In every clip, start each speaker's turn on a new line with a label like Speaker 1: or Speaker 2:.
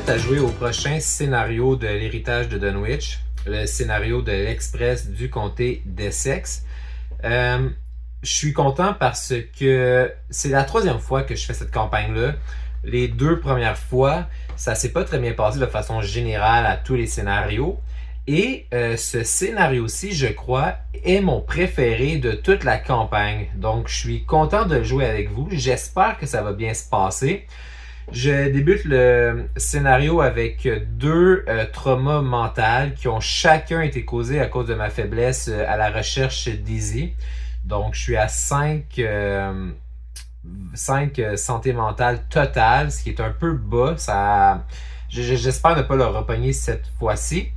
Speaker 1: prête à jouer au prochain scénario de l'héritage de Dunwich, le scénario de l'Express du comté d'Essex. Je suis content parce que c'est la troisième fois que je fais cette campagne-là. Les deux premières fois, ça s'est pas très bien passé de façon générale à tous les scénarios. Et ce scénario-ci, je crois, est mon préféré de toute la campagne. Donc, je suis content de le jouer avec vous. J'espère que ça va bien se passer. Je débute le scénario avec deux traumas mentaux qui ont chacun été causés à cause de ma faiblesse à la recherche d'Easy. Donc, je suis à 5 santé mentale totale, ce qui est un peu bas. J'espère ne pas le repogner cette fois-ci.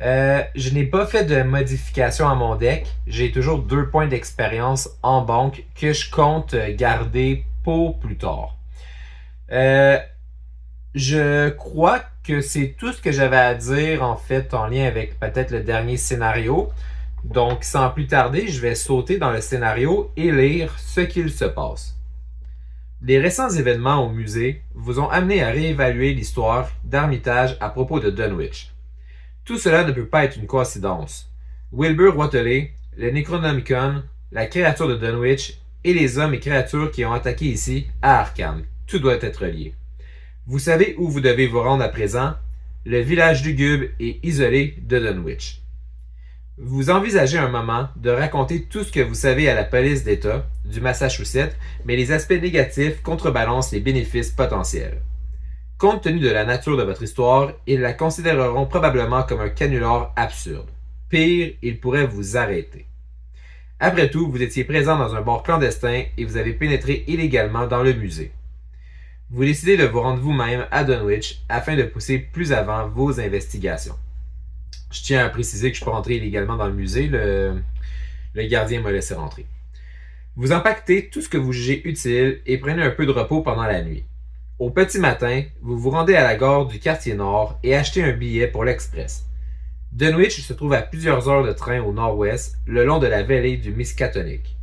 Speaker 1: Je n'ai pas fait de modification à mon deck. J'ai toujours 2 points d'expérience en banque que je compte garder pour plus tard. Je crois que c'est tout ce que j'avais à dire en fait en lien avec peut-être le dernier scénario. Donc sans plus tarder, je vais sauter dans le scénario et lire ce qu'il se passe. Les récents événements au musée vous ont amené à réévaluer l'histoire d'Armitage à propos de Dunwich. Tout cela ne peut pas être une coïncidence. Wilbur Whateley, le Necronomicon, la créature de Dunwich et les hommes et créatures qui ont attaqué ici, à Arkham. Tout doit être lié. Vous savez où vous devez vous rendre à présent? Le village lugubre et isolé de Dunwich. Vous envisagez un moment de raconter tout ce que vous savez à la police d'État du Massachusetts, mais les aspects négatifs contrebalancent les bénéfices potentiels. Compte tenu de la nature de votre histoire, ils la considéreront probablement comme un canular absurde. Pire, ils pourraient vous arrêter. Après tout, vous étiez présent dans un bar clandestin et vous avez pénétré illégalement dans le musée. Vous décidez de vous rendre vous-même à Dunwich afin de pousser plus avant vos investigations. Je tiens à préciser que je peux rentrer illégalement dans le musée, le gardien m'a laissé rentrer. Vous empaquetez tout ce que vous jugez utile et prenez un peu de repos pendant la nuit. Au petit matin, vous vous rendez à la gare du quartier nord et achetez un billet pour l'Express. Dunwich se trouve à plusieurs heures de train au nord-ouest, le long de la vallée du Miskatonic.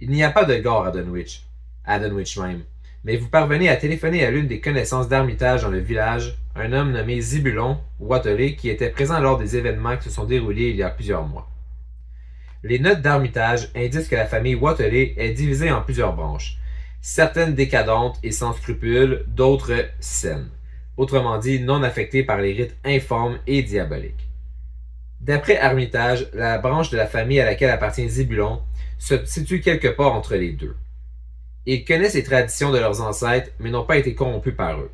Speaker 1: Il n'y a pas de gare à Dunwich même, mais vous parvenez à téléphoner à l'une des connaissances d'Armitage dans le village, un homme nommé Zebulon Whateley qui était présent lors des événements qui se sont déroulés il y a plusieurs mois. Les notes d'Armitage indiquent que la famille Whateley est divisée en plusieurs branches, certaines décadentes et sans scrupules, d'autres saines, autrement dit non affectées par les rites informes et diaboliques. D'après Armitage, la branche de la famille à laquelle appartient Zebulon se situe quelque part entre les deux. Ils connaissent les traditions de leurs ancêtres, mais n'ont pas été corrompus par eux.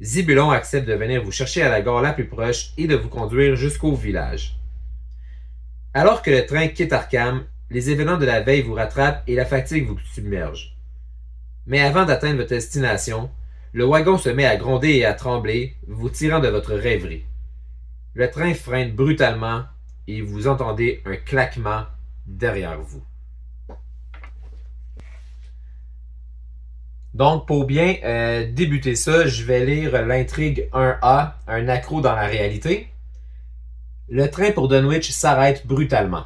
Speaker 1: Zebulon accepte de venir vous chercher à la gare la plus proche et de vous conduire jusqu'au village. Alors que le train quitte Arkham, les événements de la veille vous rattrapent et la fatigue vous submerge. Mais avant d'atteindre votre destination, le wagon se met à gronder et à trembler, vous tirant de votre rêverie. Le train freine brutalement et vous entendez un claquement derrière vous. Donc, pour bien débuter ça, je vais lire l'intrigue 1A, un accroc dans la réalité. Le train pour Dunwich s'arrête brutalement.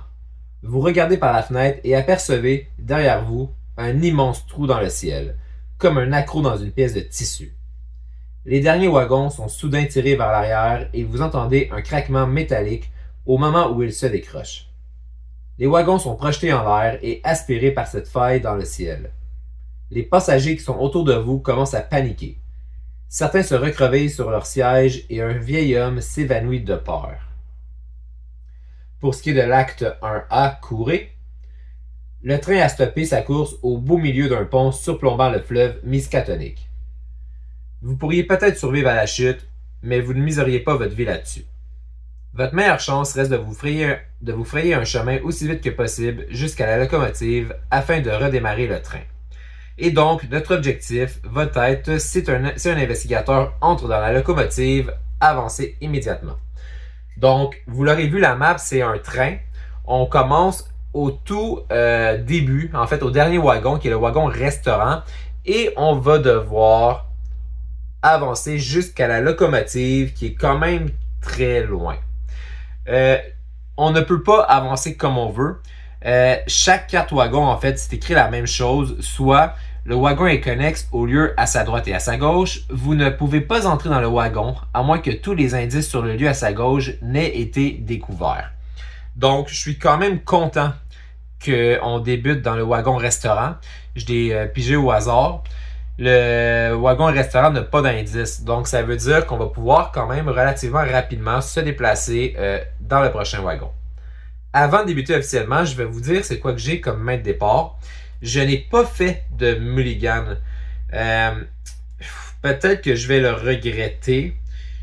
Speaker 1: Vous regardez par la fenêtre et apercevez, derrière vous, un immense trou dans le ciel, comme un accroc dans une pièce de tissu. Les derniers wagons sont soudain tirés vers l'arrière et vous entendez un craquement métallique au moment où ils se décrochent. Les wagons sont projetés en l'air et aspirés par cette faille dans le ciel. Les passagers qui sont autour de vous commencent à paniquer. Certains se recrevillent sur leur siège et un vieil homme s'évanouit de peur. Pour ce qui est de l'acte 1A, courez, le train a stoppé sa course au beau milieu d'un pont surplombant le fleuve Miskatonic. Vous pourriez peut-être survivre à la chute, mais vous ne miseriez pas votre vie là-dessus. Votre meilleure chance reste de vous frayer un chemin aussi vite que possible jusqu'à la locomotive afin de redémarrer le train. Et donc, notre objectif va être, si un investigateur entre dans la locomotive, avancer immédiatement. Donc, vous l'aurez vu, la map, c'est un train. On commence au tout début, en fait, au dernier wagon, qui est le wagon restaurant, et on va devoir avancer jusqu'à la locomotive, qui est quand même très loin. On ne peut pas avancer comme on veut. Chaque carte wagon, en fait, c'est écrit la même chose, soit Le wagon est connexe au lieu à sa droite et à sa gauche. Vous ne pouvez pas entrer dans le wagon à moins que tous les indices sur le lieu à sa gauche n'aient été découverts. Donc, je suis quand même content qu'on débute dans le wagon-restaurant. Je l'ai pigé au hasard. Le wagon-restaurant n'a pas d'indice. Donc, ça veut dire qu'on va pouvoir quand même relativement rapidement se déplacer dans le prochain wagon. Avant de débuter officiellement, je vais vous dire c'est quoi que j'ai comme main de départ. Je n'ai pas fait de mulligan. Peut-être que je vais le regretter.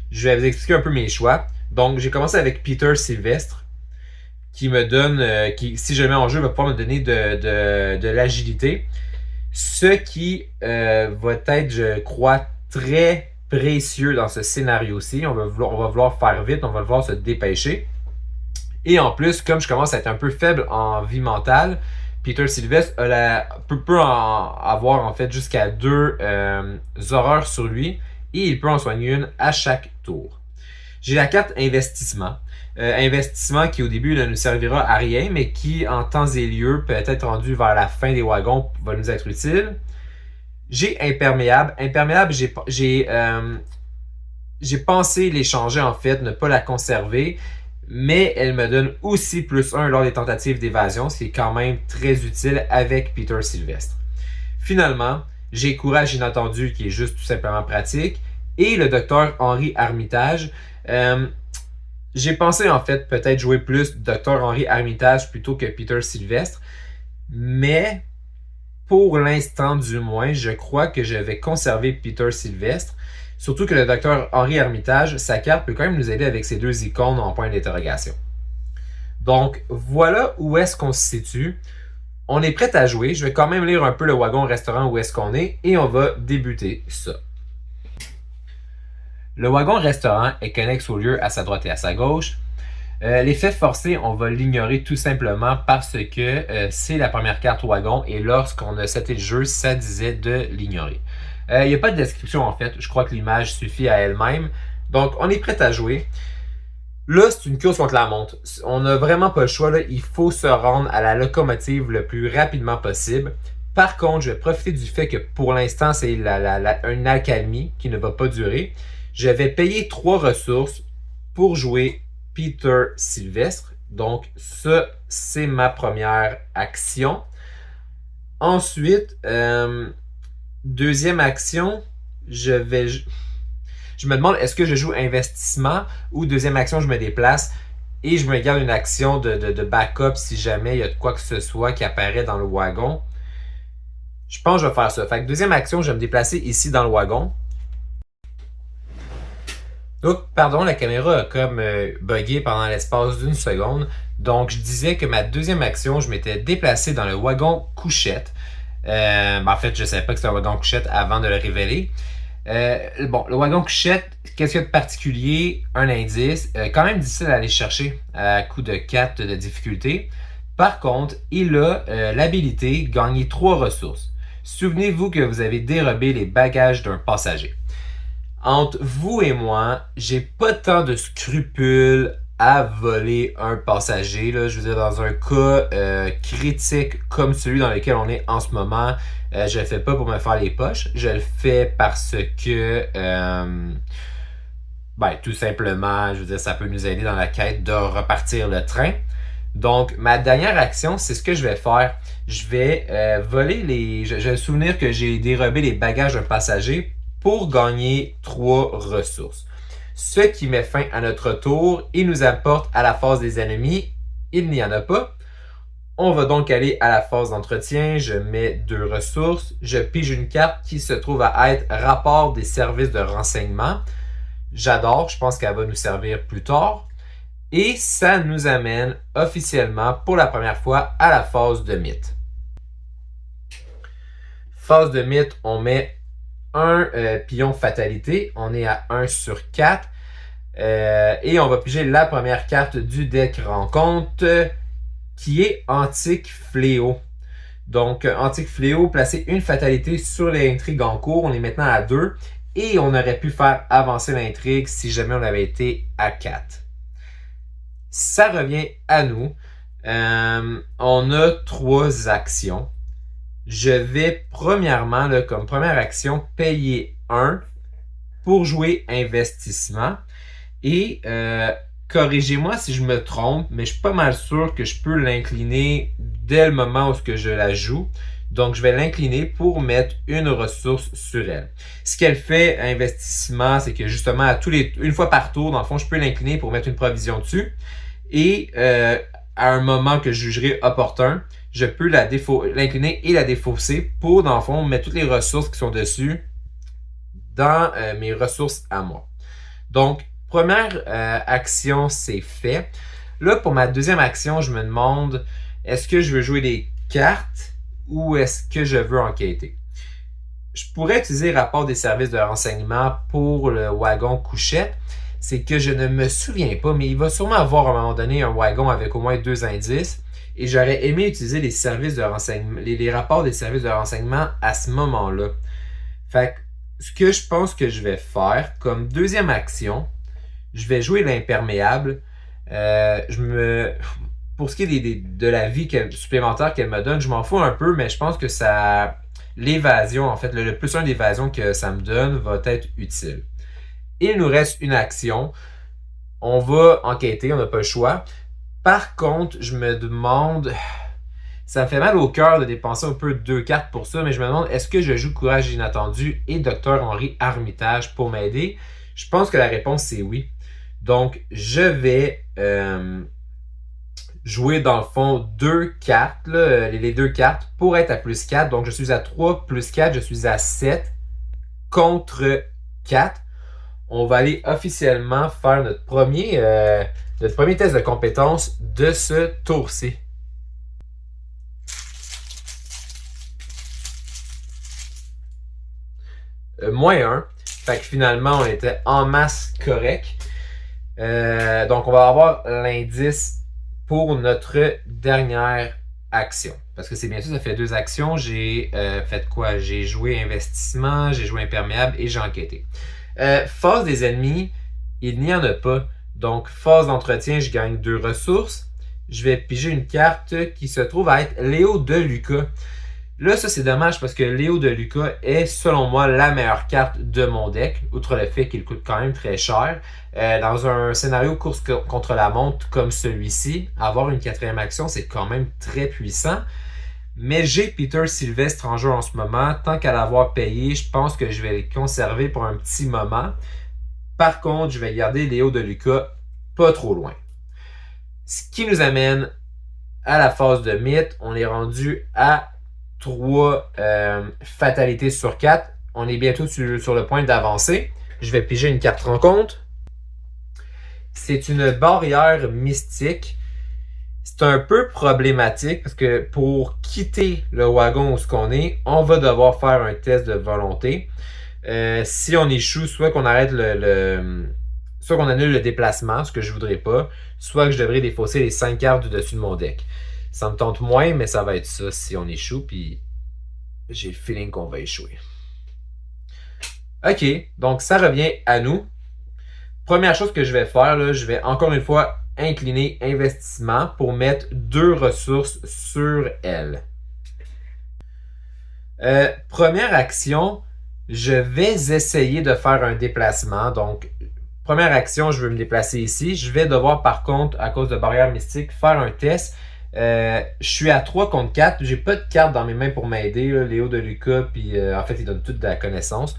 Speaker 1: Je vais vous expliquer un peu mes choix. Donc, j'ai commencé avec Peter Sylvestre, qui me donne, si je le mets en jeu, va pouvoir me donner de l'agilité. Ce qui va être, je crois, très précieux dans ce scénario-ci. On va vouloir faire vite, on va vouloir se dépêcher. Et en plus, comme je commence à être un peu faible en vie mentale, Peter Sylvestre peut avoir en fait jusqu'à 2 horreurs sur lui et il peut en soigner une à chaque tour. J'ai la carte investissement. Investissement qui au début ne nous servira à rien, mais qui en temps et lieu, peut-être rendu vers la fin des wagons, va nous être utile. J'ai imperméable. Imperméable, j'ai pensé l'échanger en fait, ne pas la conserver, mais elle me donne aussi +1 lors des tentatives d'évasion, ce qui est quand même très utile avec Peter Sylvestre. Finalement, j'ai courage inattendu qui est juste tout simplement pratique, et le docteur Henri Armitage. J'ai pensé en fait peut-être jouer plus Dr. Henri Armitage plutôt que Peter Sylvestre, mais pour l'instant du moins, je crois que je vais conserver Peter Sylvestre, surtout que le Dr. Henri Armitage, sa carte peut quand même nous aider avec ces 2 icônes en point d'interrogation. Donc voilà où est-ce qu'on se situe. On est prêt à jouer, je vais quand même lire un peu le wagon-restaurant où est-ce qu'on est et on va débuter ça. Le wagon-restaurant est connexe au lieu à sa droite et à sa gauche. L'effet forcé, on va l'ignorer tout simplement parce que c'est la première carte wagon et lorsqu'on a seté le jeu, ça disait de l'ignorer. Il n'y a pas de description en fait, je crois que l'image suffit à elle-même. Donc on est prêt à jouer. Là, c'est une course contre la montre. On n'a vraiment pas le choix, là. Il faut se rendre à la locomotive le plus rapidement possible. Par contre, je vais profiter du fait que pour l'instant, c'est une accalmie qui ne va pas durer. Je vais payer 3 ressources pour jouer Peter Sylvestre. Donc, ça, c'est ma première action. Ensuite, deuxième action, je me demande est-ce que je joue investissement ou deuxième action, je me déplace et je me garde une action de backup si jamais il y a de quoi que ce soit qui apparaît dans le wagon. Je pense que je vais faire ça. Fait que deuxième action, je vais me déplacer ici dans le wagon. Donc, pardon, la caméra a comme bugué pendant l'espace d'une seconde. Donc, je disais que ma deuxième action, je m'étais déplacé dans le wagon couchette. En fait, je ne savais pas que c'était un wagon couchette avant de le révéler. Bon, le wagon couchette, qu'est-ce qu'il y a de particulier? Un indice, quand même difficile à aller chercher à coup de 4 de difficulté. Par contre, il a l'habilité gagner 3 ressources. Souvenez-vous que vous avez dérobé les bagages d'un passager. Entre vous et moi, j'ai pas tant de scrupules à voler un passager. Là. Je veux dire, dans un cas critique comme celui dans lequel on est en ce moment, je le fais pas pour me faire les poches. Je le fais parce que, tout simplement, je veux dire, ça peut nous aider dans la quête de repartir le train. Donc, ma dernière action, c'est ce que je vais faire. Je vais voler je vais me souvenir que j'ai dérobé les bagages d'un passager pour gagner 3 ressources. Ce qui met fin à notre tour et nous apporte à la phase des ennemis. Il n'y en a pas. On va donc aller à la phase d'entretien. Je mets 2 ressources. Je pige une carte qui se trouve à être rapport des services de renseignement. J'adore, je pense qu'elle va nous servir plus tard. Et ça nous amène officiellement pour la première fois à la phase de mythe. Phase de mythe, on met un pion fatalité. On est à 1 sur 4. Et on va piger la première carte du deck rencontre qui est Antique Fléau. Donc, Antique Fléau, placer une fatalité sur l'intrigue en cours. On est maintenant à 2. Et on aurait pu faire avancer l'intrigue si jamais on avait été à 4. Ça revient à nous. On a 3 actions. je vais premièrement, là, comme première action, payer 1 pour jouer investissement. Et corrigez-moi si je me trompe, mais je suis pas mal sûr que je peux l'incliner dès le moment où je la joue. Donc, je vais l'incliner pour mettre une ressource sur elle. Ce qu'elle fait, investissement, c'est que justement, une fois par tour, dans le fond, je peux l'incliner pour mettre une provision dessus. Et à un moment que je jugerai opportun, je peux l'incliner et la défausser pour, dans le fond, mettre toutes les ressources qui sont dessus dans mes ressources à moi. Donc, première action, c'est fait. Là, pour ma deuxième action, je me demande, est-ce que je veux jouer des cartes ou est-ce que je veux enquêter? Je pourrais utiliser le rapport des services de renseignement pour le wagon couchette. C'est que je ne me souviens pas, mais il va sûrement avoir à un moment donné un wagon avec au moins 2 indices. Et j'aurais aimé utiliser les services de renseignement, les rapports des services de renseignement à ce moment-là. Fait que ce que je pense que je vais faire comme deuxième action, je vais jouer l'imperméable. Pour ce qui est de la vie supplémentaire qu'elle me donne, je m'en fous un peu, mais je pense que l'évasion, en fait, le plus 1 d'évasion que ça me donne va être utile. Il nous reste une action. On va enquêter, on n'a pas le choix. Par contre, je me demande, ça me fait mal au cœur de dépenser un peu 2 cartes pour ça, mais je me demande, est-ce que je joue Courage inattendu et Dr. Henri Armitage pour m'aider? Je pense que la réponse c'est oui. Donc, je vais jouer dans le fond 2 cartes, là, les 2 cartes pour être à plus 4. Donc, je suis à 3 plus 4, je suis à 7 contre 4. On va aller officiellement faire notre premier test de compétence de ce tour-ci. Moins 1. Fait que finalement, on était en masse correct. Donc, on va avoir l'indice pour notre dernière action. Parce que c'est bien sûr, ça fait 2 actions. J'ai fait quoi? J'ai joué investissement, j'ai joué imperméable et j'ai enquêté. Phase des ennemis, il n'y en a pas. Donc, phase d'entretien, je gagne 2 ressources. Je vais piger une carte qui se trouve à être Léo de Lucas. Là, ça c'est dommage parce que Léo de Lucas est, selon moi, la meilleure carte de mon deck, outre le fait qu'il coûte quand même très cher. Dans un scénario course contre la montre comme celui-ci, avoir une 4e action, c'est quand même très puissant. Mais j'ai Peter Sylvestre en jeu en ce moment. Tant qu'à l'avoir payé, je pense que je vais le conserver pour un petit moment. Par contre, je vais garder Léo de Lucas pas trop loin. Ce qui nous amène à la phase de mythe. On est rendu à 3 fatalités sur 4. On est bientôt sur le point d'avancer. Je vais piger une carte rencontre. C'est une barrière mystique. C'est un peu problématique parce que pour quitter le wagon où on est, on va devoir faire un test de volonté. Si on échoue, soit qu'on arrête soit qu'on annule le déplacement, ce que je voudrais pas, soit que je devrais défausser les 5 cartes du dessus de mon deck. Ça me tente moins, mais ça va être ça si on échoue, puis j'ai le feeling qu'on va échouer. Ok, donc ça revient à nous. Première chose que je vais faire, là, je vais encore une fois incliner investissement pour mettre 2 ressources sur elle. Première action, je vais essayer de faire un déplacement. Donc, première action, je veux me déplacer ici. Je vais devoir par contre, à cause de barrière mystique, faire un test. Je suis à 3 contre 4. J'ai pas de carte dans mes mains pour m'aider. Léo de Lucas, puis en fait, il donne toute de la connaissance.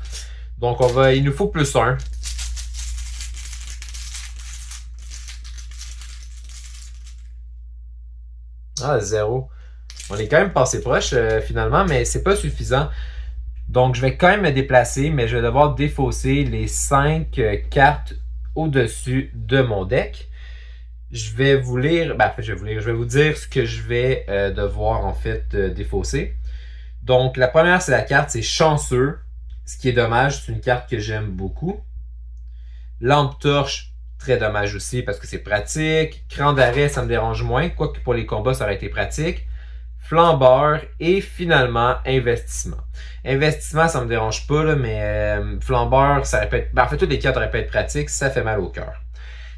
Speaker 1: Donc, il nous faut plus 1. Ah, 0. On est quand même passé proche finalement, mais c'est pas suffisant. Donc, je vais quand même me déplacer, mais je vais devoir défausser les 5 cartes au-dessus de mon deck. Je vais vous lire, je vais vous dire ce que je vais devoir en fait défausser. Donc, la première, c'est la carte, c'est Chanceux, ce qui est dommage, c'est une carte que j'aime beaucoup. Lampe torche, très dommage aussi parce que c'est pratique. Cran d'arrêt, ça me dérange moins, quoique pour les combats, ça aurait été pratique. Flambeur et finalement investissement. Investissement, ça me dérange pas, là, mais flambeur, ça aurait pu être. En fait, toutes les cartes auraient pu être pratiques, ça fait mal au cœur.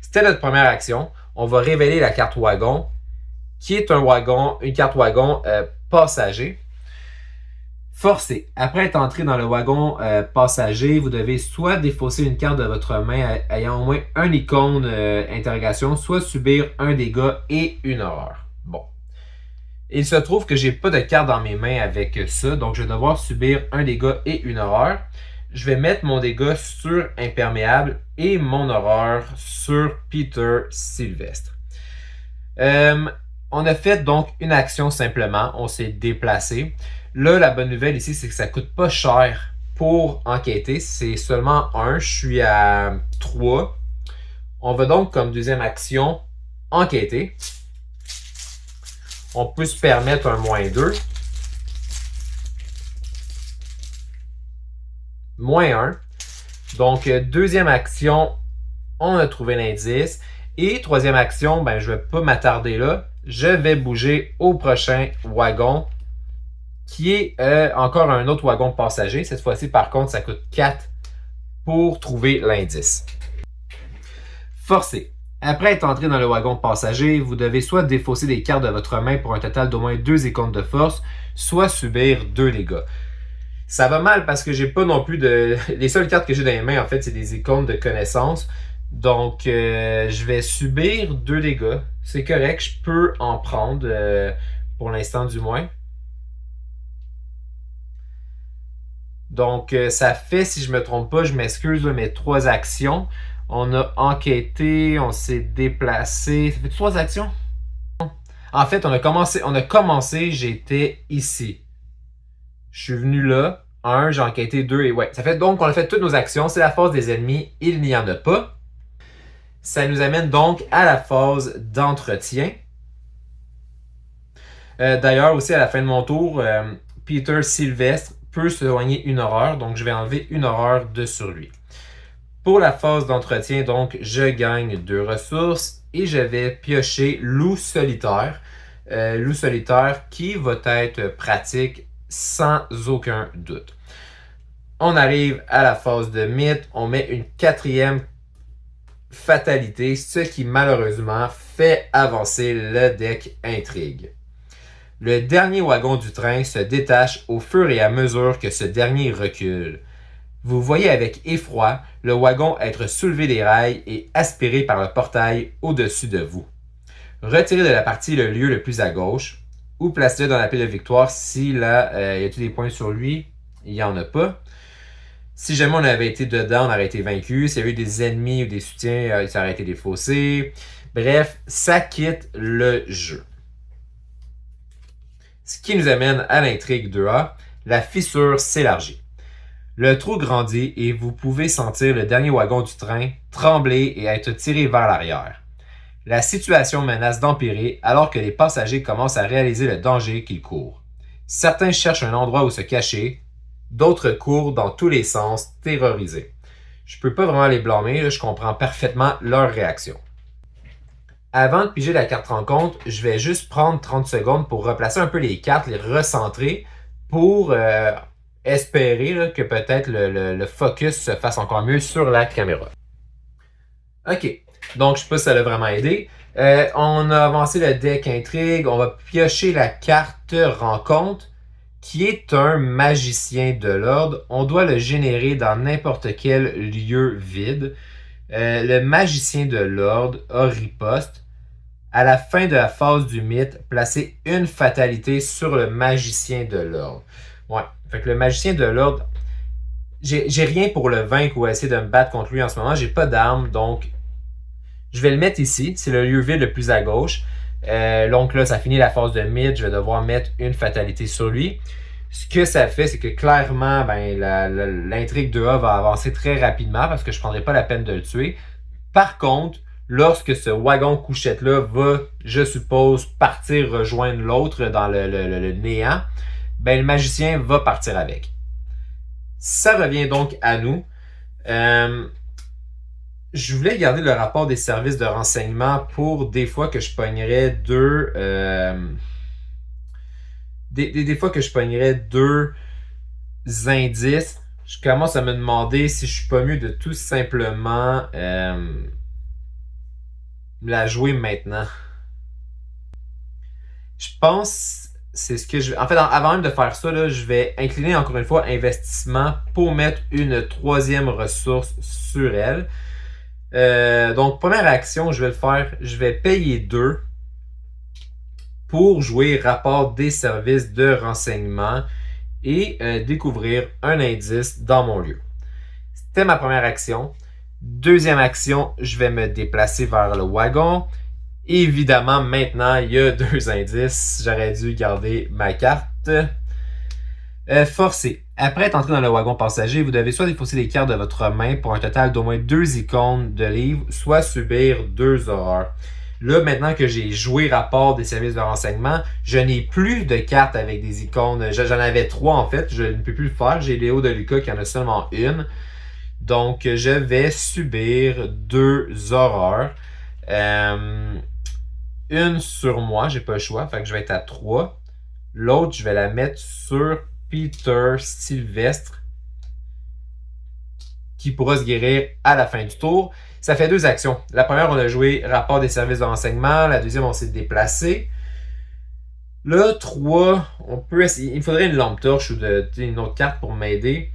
Speaker 1: C'était notre première action. On va révéler la carte wagon, qui est une carte wagon passager. Forcé. Après être entré dans le wagon passager, vous devez soit défausser une carte de votre main ayant au moins un icône interrogation, soit subir un dégât et une horreur. Bon. Il se trouve que j'ai pas de carte dans mes mains avec ça, donc je vais devoir subir un dégât et une horreur. Je vais mettre mon dégât sur imperméable et mon horreur sur Peter Sylvestre. On a fait donc une action simplement, on s'est déplacé. Là, la bonne nouvelle ici, c'est que ça coûte pas cher pour enquêter. C'est seulement 1, je suis à 3. On va donc comme deuxième action enquêter. On peut se permettre un -2. -1. Donc, deuxième action, on a trouvé l'indice. Et troisième action, ben, je ne vais pas m'attarder là. Je vais bouger au prochain wagon, qui est encore un autre wagon passager. Cette fois-ci, par contre, ça coûte 4 pour trouver l'indice. Forcé. Après être entré dans le wagon passager, vous devez soit défausser des cartes de votre main pour un total d'au moins 2 icônes de force, soit subir 2 dégâts. Ça va mal parce que j'ai pas non plus de... Les seules cartes que j'ai dans les mains, en fait, c'est des icônes de connaissance. Donc, je vais subir 2 dégâts. C'est correct, je peux en prendre, pour l'instant du moins. Donc, ça fait, si je me trompe pas, je m'excuse, mes 3 actions. On a enquêté, on s'est déplacé. Ça fait 3 actions? En fait, on a commencé, j'étais ici. Je suis venu là. 1, j'ai enquêté 2 et ouais. Ça fait donc qu'on a fait toutes nos actions. C'est la phase des ennemis. Il n'y en a pas. Ça nous amène donc à la phase d'entretien. D'ailleurs, aussi à la fin de mon tour, Peter Sylvestre peut se soigner une horreur. Donc, je vais enlever une horreur de sur lui. Pour la phase d'entretien, donc, je gagne 2 ressources et je vais piocher Loup solitaire. Loup solitaire qui va être pratique sans aucun doute. On arrive à la phase de mythe, on met une 4e fatalité, ce qui malheureusement fait avancer le deck intrigue. Le dernier wagon du train se détache au fur et à mesure que ce dernier recule. Vous voyez avec effroi le wagon être soulevé des rails et aspiré par le portail au-dessus de vous. Retirez de la partie le lieu le plus à gauche ou placez-le dans la pile de victoire si là, il y a tous des points sur lui, il n'y en a pas. Si jamais on avait été dedans, on aurait été vaincu. S'il y avait eu des ennemis ou des soutiens, ça aurait été défaussé. Bref, ça quitte le jeu. Ce qui nous amène à l'intrigue 2A, la fissure s'élargit. Le trou grandit et vous pouvez sentir le dernier wagon du train trembler et être tiré vers l'arrière. La situation menace d'empirer alors que les passagers commencent à réaliser le danger qu'ils courent. Certains cherchent un endroit où se cacher, d'autres courent dans tous les sens, terrorisés. Je peux pas vraiment les blâmer, là, je comprends parfaitement leur réaction. Avant de piger la carte rencontre, je vais juste prendre 30 secondes pour replacer un peu les cartes, les recentrer pour espérer là, que peut-être le focus se fasse encore mieux sur la caméra. Ok, donc je sais pas si ça l'a vraiment aidé. On a avancé le deck intrigue, on va piocher la carte rencontre qui est un magicien de l'ordre. On doit le générer dans n'importe quel lieu vide. Le magicien de l'ordre a riposte. À la fin de la phase du mythe, placez une fatalité sur le magicien de l'ordre. Ouais, fait que le magicien de l'ordre, j'ai rien pour le vaincre ou essayer de me battre contre lui en ce moment. J'ai pas d'armes, donc je vais le mettre ici. C'est le lieu vide le plus à gauche. Donc là, ça finit la phase de mythe. Je vais devoir mettre une fatalité sur lui. Ce que ça fait, c'est que clairement, ben, l'intrigue 2A va avancer très rapidement parce que je ne prendrai pas la peine de le tuer. Par contre, lorsque ce wagon couchette-là va, je suppose, partir rejoindre l'autre dans le néant, ben, le magicien va partir avec. Ça revient donc à nous. Je voulais garder le rapport des services de renseignement pour des fois que je pognerais des fois que je pognerais 2 indices. Je commence à me demander si je suis pas mieux de tout simplement la jouer maintenant. Je pense c'est ce que je... En fait, avant même de faire ça, là, je vais incliner encore une fois investissement pour mettre une troisième ressource sur elle. Donc, première action, je vais le faire. Je vais payer 2 pour jouer rapport des services de renseignement et découvrir un indice dans mon lieu. C'était ma première action. Deuxième action, je vais me déplacer vers le wagon. Évidemment, maintenant, il y a 2 indices. J'aurais dû garder ma carte. Forcer. Après être entré dans le wagon passager, vous devez soit défausser les cartes de votre main pour un total d'au moins 2 icônes de livres, soit subir 2 horreurs. Là, maintenant que j'ai joué rapport des services de renseignement, je n'ai plus de cartes avec des icônes. J'en avais 3 en fait, je ne peux plus le faire. J'ai Léo de Lucas qui en a seulement une. Donc, je vais subir 2 horreurs. Une sur moi, j'ai pas le choix, fait que je vais être à 3. L'autre, je vais la mettre sur Peter Sylvestre, qui pourra se guérir à la fin du tour. Ça fait 2 actions. La première, on a joué rapport des services de renseignement. La deuxième, on s'est déplacé. Là, 3, on peut essayer. Il me faudrait une lampe torche ou une autre carte pour m'aider.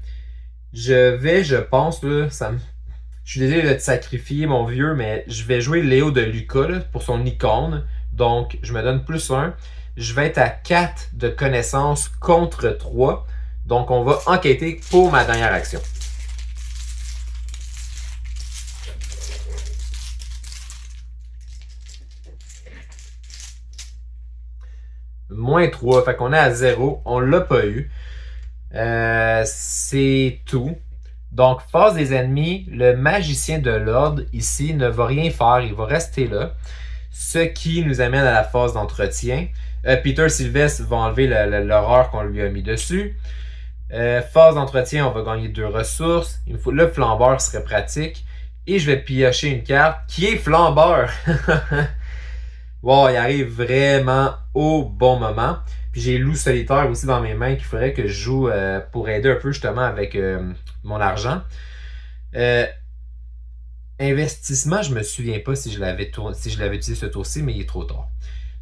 Speaker 1: Je pense, là, je suis désolé de te sacrifier, mon vieux, mais je vais jouer Léo de Lucas là, pour son icône. Donc, je me donne +1. Je vais être à 4 de connaissances contre 3. Donc, on va enquêter pour ma dernière action. -3, fait qu'on est à 0. On l'a pas eu. C'est tout. Donc, phase des ennemis, le magicien de l'ordre ici ne va rien faire, il va rester là. Ce qui nous amène à la phase d'entretien. Peter Sylvestre va enlever l'horreur qu'on lui a mis dessus. Phase d'entretien, on va gagner 2 ressources. Il me faut, le flambeur serait pratique. Et je vais piocher une carte qui est flambeur. Wow, il arrive vraiment au bon moment. Puis j'ai loup solitaire aussi dans mes mains qu'il faudrait que je joue pour aider un peu justement avec mon argent. Investissement, je me souviens pas si je l'avais utilisé ce tour-ci, mais il est trop tard.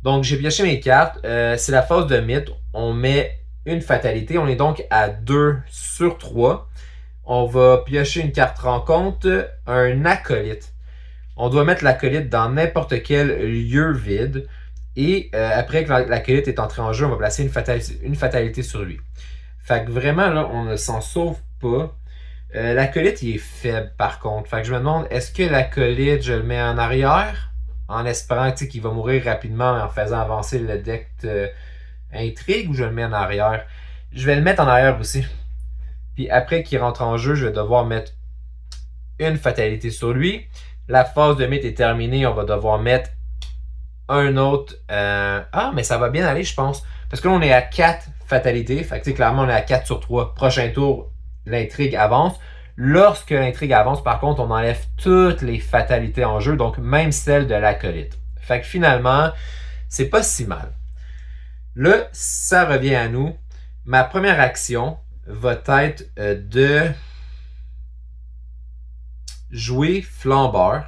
Speaker 1: Donc j'ai pioché mes cartes. C'est la phase de mythe. On met une fatalité. On est donc à 2 sur 3. On va piocher une carte rencontre, un acolyte. On doit mettre l'acolyte dans n'importe quel lieu vide. Et après que l'acolyte est entré en jeu, on va placer une fatalité sur lui. Fait que vraiment, là, on ne s'en sauve pas. L'acolyte, il est faible par contre. Fait que je me demande, est-ce que l'acolyte, je le mets en arrière? En espérant qu'il va mourir rapidement en faisant avancer le deck intrigue, ou je le mets en arrière? Je vais le mettre en arrière aussi. Puis après qu'il rentre en jeu, je vais devoir mettre une fatalité sur lui. La phase de mythe est terminée, on va devoir mettre un autre. Ah, mais ça va bien aller, je pense. Parce que là, on est à 4 fatalités. Fait que clairement, on est à 4 sur 3. Prochain tour, l'intrigue avance. Lorsque l'intrigue avance, par contre, on enlève toutes les fatalités en jeu, donc même celle de l'acolyte. Fait que finalement, c'est pas si mal. Là, ça revient à nous. Ma première action va être de jouer flambeur.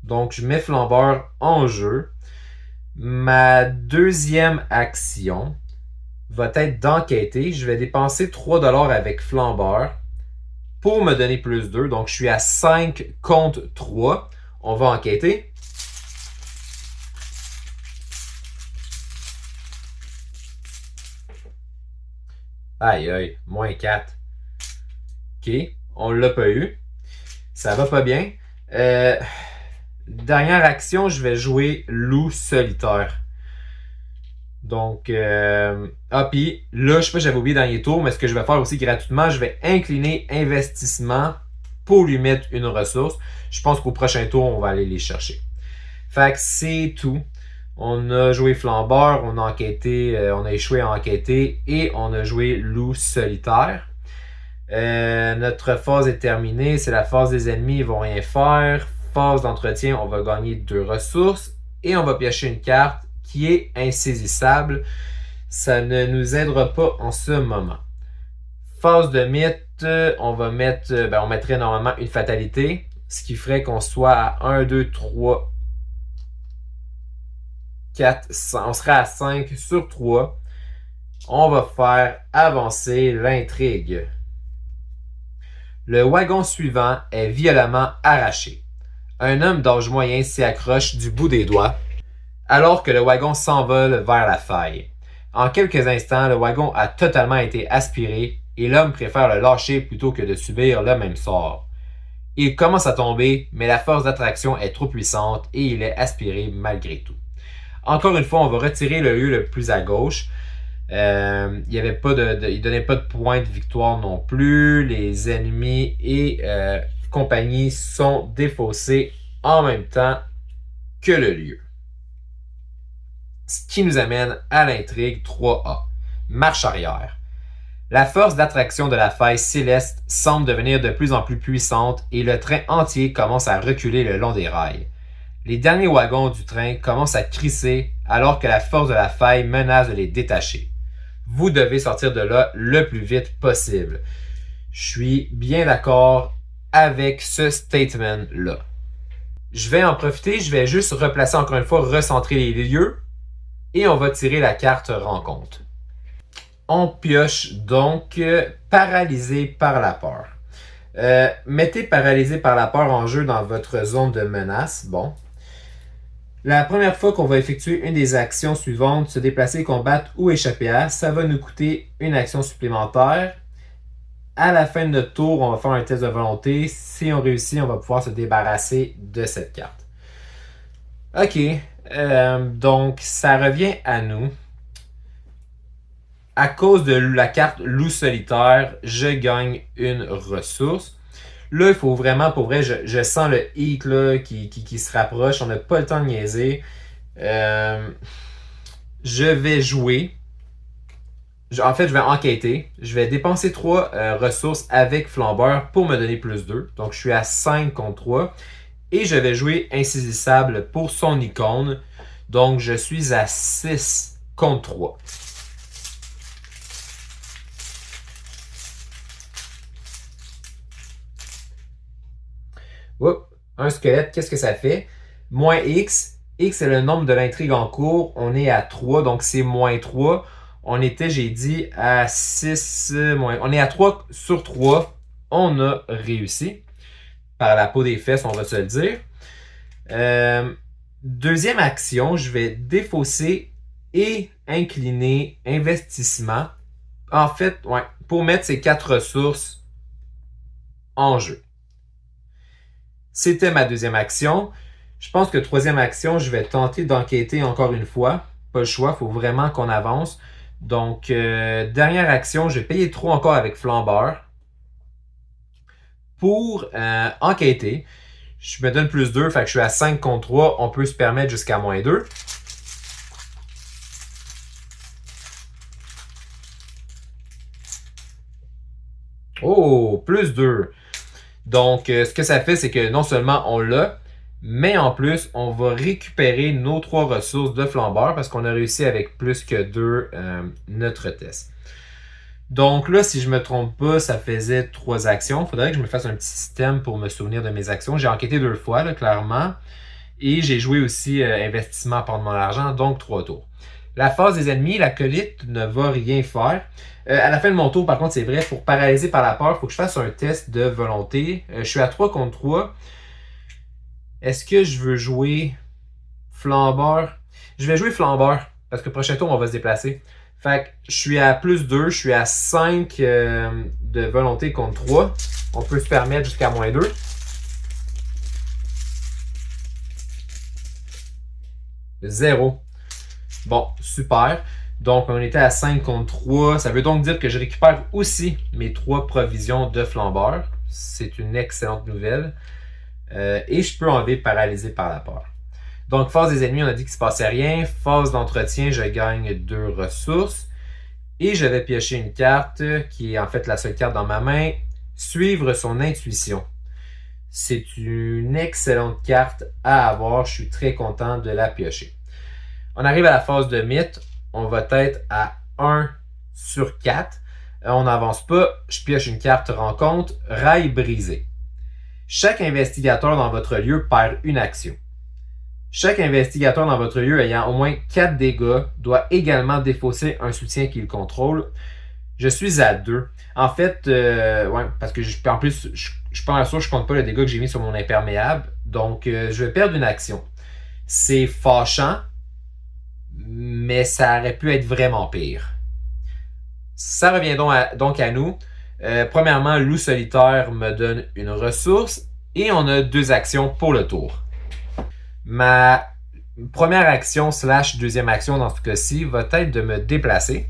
Speaker 1: Donc, je mets flambeur en jeu. Ma deuxième action va être d'enquêter. Je vais dépenser 3$ avec flambeur pour me donner +2. Donc, je suis à 5 contre 3. On va enquêter. Aïe, aïe, -4. OK, on l'a pas eu. Ça va pas bien. Dernière action, je vais jouer loup solitaire. Donc, puis là, je sais pas, j'avais oublié dernier tour, mais ce que je vais faire aussi gratuitement, je vais incliner investissement pour lui mettre une ressource. Je pense qu'au prochain tour, on va aller les chercher. Fait que c'est tout. On a joué flambeur, on a enquêté, on a échoué à enquêter et on a joué loup solitaire. Notre phase est terminée, c'est la phase des ennemis, ils vont rien faire. Phase d'entretien, on va gagner 2 ressources et on va piocher une carte qui est insaisissable. Ça ne nous aidera pas en ce moment. Phase de mythe, on va mettre, on mettrait normalement une fatalité, ce qui ferait qu'on soit à 1, 2, 3, 4, on sera à 5 sur 3. On va faire avancer l'intrigue. Le wagon suivant est violemment arraché. Un homme d'âge moyen s'y accroche du bout des doigts, alors que le wagon s'envole vers la faille. En quelques instants, le wagon a totalement été aspiré et l'homme préfère le lâcher plutôt que de subir le même sort. Il commence à tomber, mais la force d'attraction est trop puissante et il est aspiré malgré tout. Encore une fois, on va retirer le lieu le plus à gauche. Il donnait pas de point de victoire non plus. Les ennemis et compagnie sont défaussés en même temps que le lieu. Ce qui nous amène à l'intrigue 3A. Marche arrière. La force d'attraction de la faille céleste semble devenir de plus en plus puissante et le train entier commence à reculer le long des rails. Les derniers wagons du train commencent à crisser alors que la force de la faille menace de les détacher. Vous devez sortir de là le plus vite possible. Je suis bien d'accord avec ce statement-là. Je vais en profiter, je vais juste replacer encore une fois, recentrer les lieux et on va tirer la carte rencontre. On pioche donc paralysé par la peur. Mettez paralysé par la peur en jeu dans votre zone de menace. Bon. La première fois qu'on va effectuer une des actions suivantes, se déplacer, combattre ou échapper à, ça va nous coûter une action supplémentaire. À la fin de notre tour, on va faire un test de volonté. Si on réussit, on va pouvoir se débarrasser de cette carte. Ok, donc ça revient à nous. À cause de la carte loup solitaire, je gagne une ressource. Là, il faut vraiment, pour vrai, je sens le hit là, qui se rapproche. On n'a pas le temps de niaiser. Je vais jouer. En fait, je vais enquêter. Je vais dépenser 3 ressources avec flambeur pour me donner plus 2. Donc, je suis à 5 contre 3. Et je vais jouer insaisissable pour son icône. Donc, je suis à 6 contre 3. Oups, un squelette, qu'est-ce que ça fait? Moins X. X est le nombre de l'intrigue en cours. On est à 3, donc c'est moins 3. On était, j'ai dit, à 6. On est à 3 sur 3. On a réussi. Par la peau des fesses, on va se le dire. Deuxième action, je vais défausser et incliner investissement. En fait, ouais, pour mettre ces 4 ressources en jeu. C'était ma deuxième action. Je pense que troisième action, je vais tenter d'enquêter encore une fois. Pas le choix, il faut vraiment qu'on avance. Donc, dernière action, je vais payer 3 encore avec flambeur. Pour enquêter, je me donne plus 2, fait que je suis à 5 contre 3. On peut se permettre jusqu'à moins 2. Oh, plus 2. Donc, ce que ça fait, c'est que non seulement on l'a, mais en plus, on va récupérer nos 3 ressources de flambeur parce qu'on a réussi avec plus que 2 notre test. Donc là, si je me trompe pas, ça faisait 3 actions. Il faudrait que je me fasse un petit système pour me souvenir de mes actions. J'ai enquêté 2 fois, là, clairement. Et j'ai joué aussi investissement par mon argent, donc 3 tours. La phase des ennemis, l'acolyte ne va rien faire. À la fin de mon tour, par contre, c'est vrai, pour paralyser par la peur, il faut que je fasse un test de volonté. Je suis à 3 contre 3. Est-ce que je veux jouer flambeur? Je vais jouer flambeur, parce que prochain tour, on va se déplacer. Fait que je suis à plus 2, je suis à 5 de volonté contre 3. On peut se permettre jusqu'à moins 2. Zéro. Bon, super. Donc, on était à 5 contre 3. Ça veut donc dire que je récupère aussi mes 3 provisions de flambeur. C'est une excellente nouvelle. Et je peux enlever paralysé par la peur. Donc, phase des ennemis, on a dit qu'il ne se passait rien. Phase d'entretien, je gagne 2 ressources. Et je vais piocher une carte qui est en fait la seule carte dans ma main. Suivre son intuition. C'est une excellente carte à avoir. Je suis très content de la piocher. On arrive à la phase de mythe. On va être à 1 sur 4. On n'avance pas. Je pioche une carte rencontre. Rail brisé. Chaque investigateur dans votre lieu perd une action. Chaque investigateur dans votre lieu ayant au moins 4 dégâts doit également défausser un soutien qu'il contrôle. Je suis à 2. En fait, ouais, parce que en plus, je suis pas sûr, je compte pas le dégât que j'ai mis sur mon imperméable. Donc, je vais perdre une action. C'est fâchant, mais ça aurait pu être vraiment pire. Ça revient donc à nous. Premièrement, Loup solitaire me donne une ressource et on a 2 actions pour le tour. Ma première action slash deuxième action dans ce cas-ci va être de me déplacer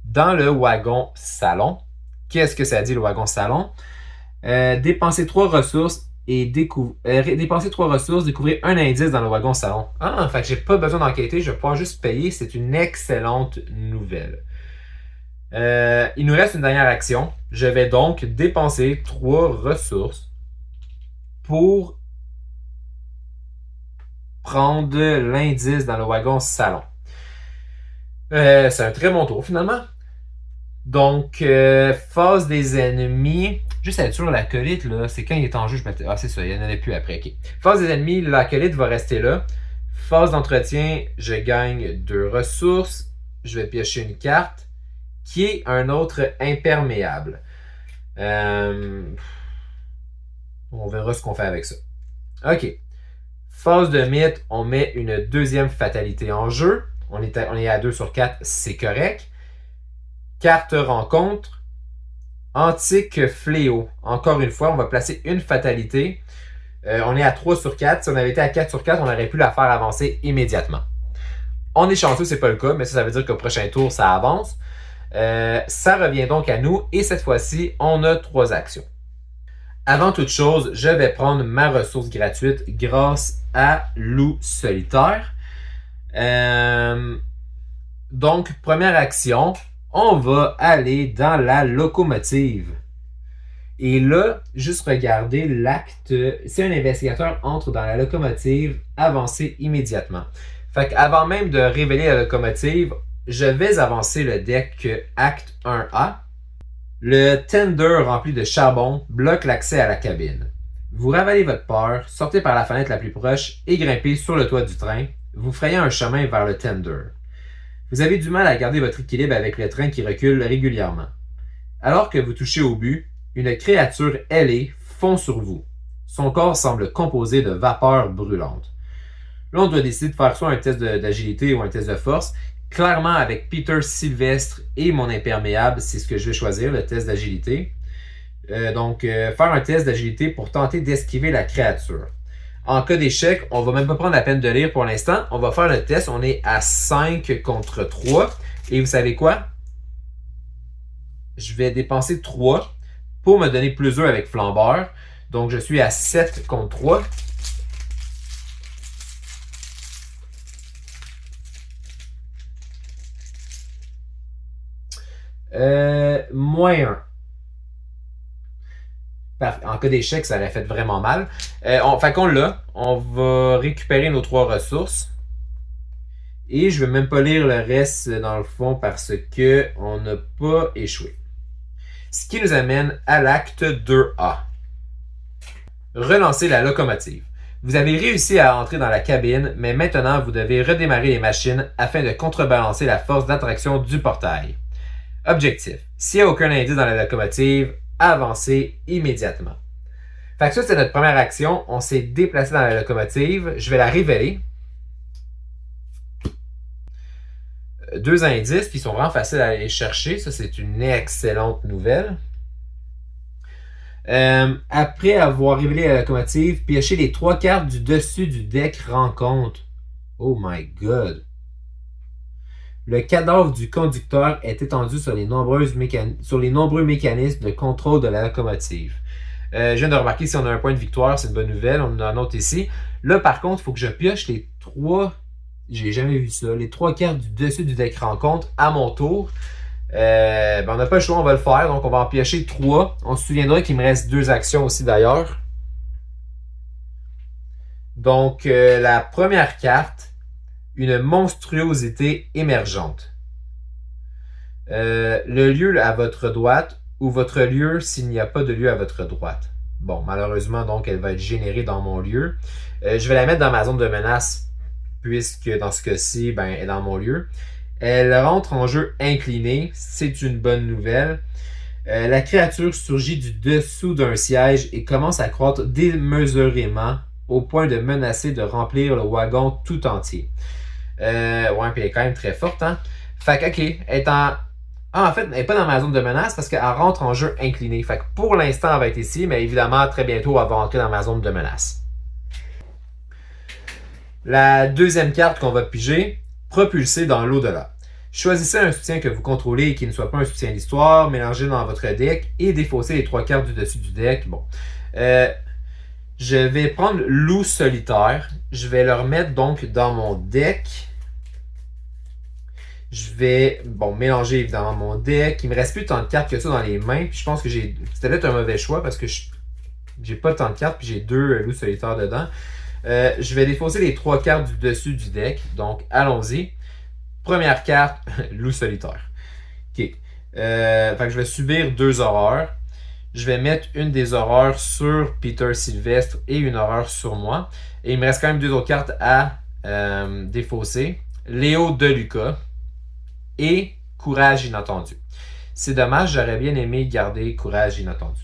Speaker 1: dans le wagon salon. Qu'est-ce que ça dit le wagon salon? Dépenser 3 ressources et dépenser 3 ressources, découvrir un indice dans le wagon salon. Ah, en fait, j'ai pas besoin d'enquêter, je vais pouvoir juste payer. C'est une excellente nouvelle. Il nous reste une dernière action. Je vais donc dépenser 3 ressources pour prendre l'indice dans le wagon salon. C'est un très bon tour finalement. Donc, phase des ennemis. Juste à être sûr, l'acolyte, là, c'est quand il est en jeu, ah, c'est ça, il n'y en avait plus après. Okay. Phase des ennemis, l'acolyte va rester là. Phase d'entretien, je gagne 2 ressources. Je vais piocher une carte qui est un autre imperméable. On verra ce qu'on fait avec ça. OK. Phase de mythe, on met une deuxième fatalité en jeu. On est à 2 sur 4, c'est correct. Carte rencontre. Antique fléau. Encore une fois, on va placer une fatalité. On est à 3 sur 4. Si on avait été à 4 sur 4, on aurait pu la faire avancer immédiatement. On est chanceux, c'est pas le cas, mais ça veut dire qu'au prochain tour, ça avance. Ça revient donc à nous et cette fois-ci, on a 3 actions. Avant toute chose, je vais prendre ma ressource gratuite grâce à Loup solitaire. Donc, première action, on va aller dans la locomotive. Et là, juste regarder l'acte. Si un investigateur entre dans la locomotive, avancez immédiatement. Fait qu'avant même de révéler la locomotive, je vais avancer le deck Acte 1A. Le tender rempli de charbon bloque l'accès à la cabine. Vous ravalez votre peur, sortez par la fenêtre la plus proche et grimpez sur le toit du train. Vous frayez un chemin vers le tender. Vous avez du mal à garder votre équilibre avec le train qui recule régulièrement. Alors que vous touchez au but, une créature ailée fond sur vous. Son corps semble composé de vapeur brûlante. Là, on doit décider de faire soit un test d'agilité ou un test de force. Clairement, avec Peter Sylvestre et mon imperméable, c'est ce que je vais choisir, le test d'agilité. Donc, faire un test d'agilité pour tenter d'esquiver la créature. En cas d'échec, on va même pas prendre la peine de lire pour l'instant. On va faire le test. On est à 5 contre 3. Et vous savez quoi? Je vais dépenser 3 pour me donner plus 2 avec flambeur. Donc, je suis à 7 contre 3. Moins 1. En cas d'échec, ça aurait fait vraiment mal. Fait qu'on l'a. On va récupérer nos 3 ressources. Et je ne vais même pas lire le reste dans le fond parce que on n'a pas échoué. Ce qui nous amène à l'acte 2A. Relancer la locomotive. Vous avez réussi à entrer dans la cabine, mais maintenant vous devez redémarrer les machines afin de contrebalancer la force d'attraction du portail. Objectif. S'il n'y a aucun indice dans la locomotive, avancez immédiatement. Fait que ça, c'est notre première action. On s'est déplacé dans la locomotive. Je vais la révéler. 2 indices qui sont vraiment faciles à aller chercher. Ça, c'est une excellente nouvelle. Après avoir révélé la locomotive, piochez les 3 cartes du dessus du deck rencontre. Oh my god. Le cadavre du conducteur est étendu sur les nombreux mécanismes de contrôle de la locomotive. Je viens de remarquer si on a un point de victoire, c'est une bonne nouvelle. On en a un autre ici. Là, par contre, il faut que je pioche les 3. J'ai jamais vu ça. Les 3 cartes du dessus du deck rencontre à mon tour. On n'a pas le choix, on va le faire. Donc, on va en piocher 3. On se souviendra qu'il me reste 2 actions aussi d'ailleurs. Donc, la première carte, une monstruosité émergente. Le lieu à votre droite ou votre lieu s'il n'y a pas de lieu à votre droite. Bon, malheureusement, donc, elle va être générée dans mon lieu. Je vais la mettre dans ma zone de menace, puisque dans ce cas-ci, ben, elle est dans mon lieu. Elle rentre en jeu inclinée, c'est une bonne nouvelle. La créature surgit du dessous d'un siège et commence à croître démesurément au point de menacer de remplir le wagon tout entier. Ouais, puis elle est quand même très forte, hein? Fait que, ok, elle est en... Ah, en fait, elle n'est pas dans ma zone de menace parce qu'elle rentre en jeu incliné. Fait que pour l'instant, elle va être ici, mais évidemment, très bientôt, elle va rentrer dans ma zone de menace. La deuxième carte qu'on va piger, propulser dans l'au-delà. Choisissez un soutien que vous contrôlez et qui ne soit pas un soutien d'histoire, mélangez dans votre deck et défaussez les 3 cartes du dessus du deck. Bon. Je vais prendre loup solitaire. Je vais le remettre donc dans mon deck. Je vais mélanger évidemment mon deck. Il me reste plus tant de cartes que ça dans les mains. Puis je pense que c'était peut-être un mauvais choix parce que j'ai pas tant de cartes. Puis j'ai 2 loups solitaires dedans. Je vais défausser les 3 cartes du dessus du deck. Donc allons-y. Première carte, loup solitaire. Ok. Fait que je vais subir 2 horreurs. Je vais mettre une des horreurs sur Peter Sylvestre et une horreur sur moi. Et il me reste quand même 2 autres cartes à défausser. Léo de Lucas et Courage inattendu. C'est dommage, j'aurais bien aimé garder Courage inattendu.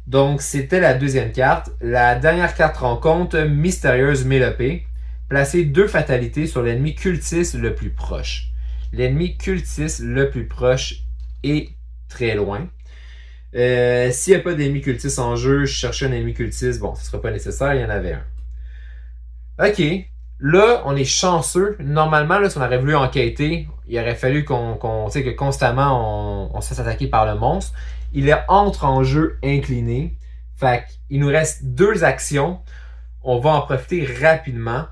Speaker 1: Donc, c'était la deuxième carte. La dernière carte rencontre, Mystérieuse Mélopée. Placez 2 fatalités sur l'ennemi cultiste le plus proche. L'ennemi cultiste le plus proche est très loin. S'il n'y a pas d'ennemi cultiste en jeu, je cherchais un ennemi cultiste. Bon, ce ne sera pas nécessaire, il y en avait un. Ok. Là, on est chanceux. Normalement, là, si on aurait voulu enquêter, il aurait fallu que constamment on se fasse attaquer par le monstre. Il entre en jeu incliné. Fait qu'il nous reste 2 actions. On va en profiter rapidement.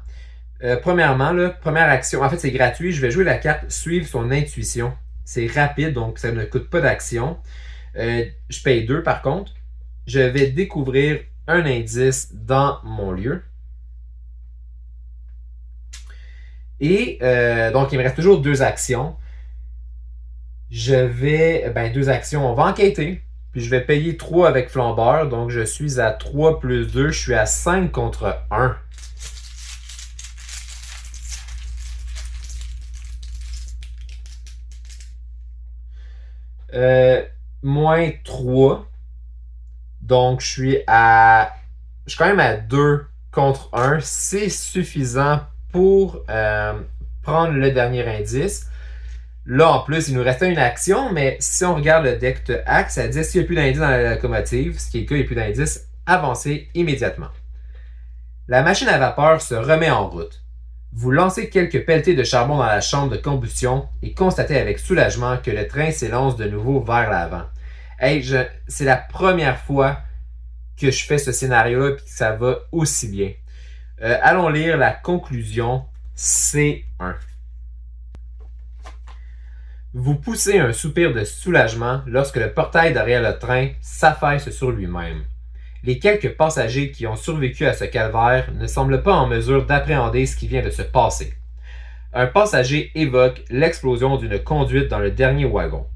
Speaker 1: Premièrement, là, première action. En fait, c'est gratuit. Je vais jouer la carte Suivre son intuition. C'est rapide, donc ça ne coûte pas d'action. Je paye 2 par contre. Je vais découvrir un indice dans mon lieu. Et donc, il me reste toujours 2 actions. Je vais... 2 actions. On va enquêter. Puis je vais payer 3 avec flambeur. Donc, je suis à 3 plus 2. Je suis à 5 contre 1. Moins 3. Donc, je suis quand même à 2 contre 1. C'est suffisant pour prendre le dernier indice. Là, en plus, il nous restait une action, mais si on regarde le deck de hack, ça dit s'il n'y a plus d'indices dans la locomotive, ce qui est le cas, il n'y a plus d'indices, avancez immédiatement. La machine à vapeur se remet en route. Vous lancez quelques pelletées de charbon dans la chambre de combustion et constatez avec soulagement que le train s'élance de nouveau vers l'avant. Hey, c'est la première fois que je fais ce scénario-là et que ça va aussi bien. Allons lire la conclusion C1. Vous poussez un soupir de soulagement lorsque le portail derrière le train s'affaisse sur lui-même. Les quelques passagers qui ont survécu à ce calvaire ne semblent pas en mesure d'appréhender ce qui vient de se passer. Un passager évoque l'explosion d'une conduite dans le dernier wagon.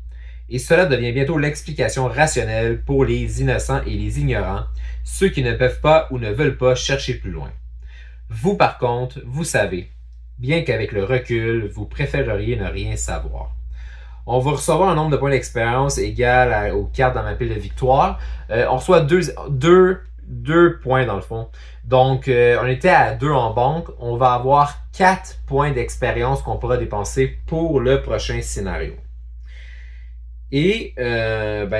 Speaker 1: Et cela devient bientôt l'explication rationnelle pour les innocents et les ignorants, ceux qui ne peuvent pas ou ne veulent pas chercher plus loin. Vous, par contre, vous savez, bien qu'avec le recul, vous préféreriez ne rien savoir. On va recevoir un nombre de points d'expérience égal aux cartes dans ma pile de victoire. On reçoit 2 points dans le fond. Donc, on était à 2 en banque. On va avoir 4 points d'expérience qu'on pourra dépenser pour le prochain scénario. Et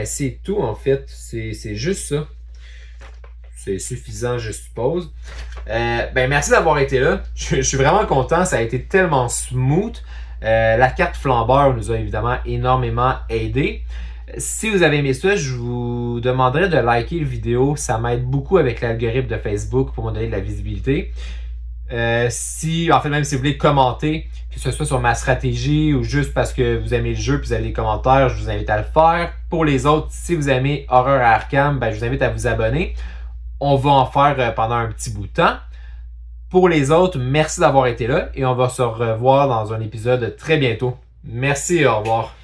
Speaker 1: c'est tout en fait. C'est juste ça. C'est suffisant, je suppose. Merci d'avoir été là. Je suis vraiment content. Ça a été tellement smooth. La carte flambeur nous a évidemment énormément aidé. Si vous avez aimé ça, je vous demanderai de liker la vidéo. Ça m'aide beaucoup avec l'algorithme de Facebook pour me donner de la visibilité. Même si vous voulez commenter, que ce soit sur ma stratégie ou juste parce que vous aimez le jeu et vous avez des commentaires, je vous invite à le faire. Pour les autres, si vous aimez Horreur à Arkham, je vous invite à vous abonner. On va en faire pendant un petit bout de temps. Pour les autres, merci d'avoir été là et on va se revoir dans un épisode très bientôt. Merci et au revoir.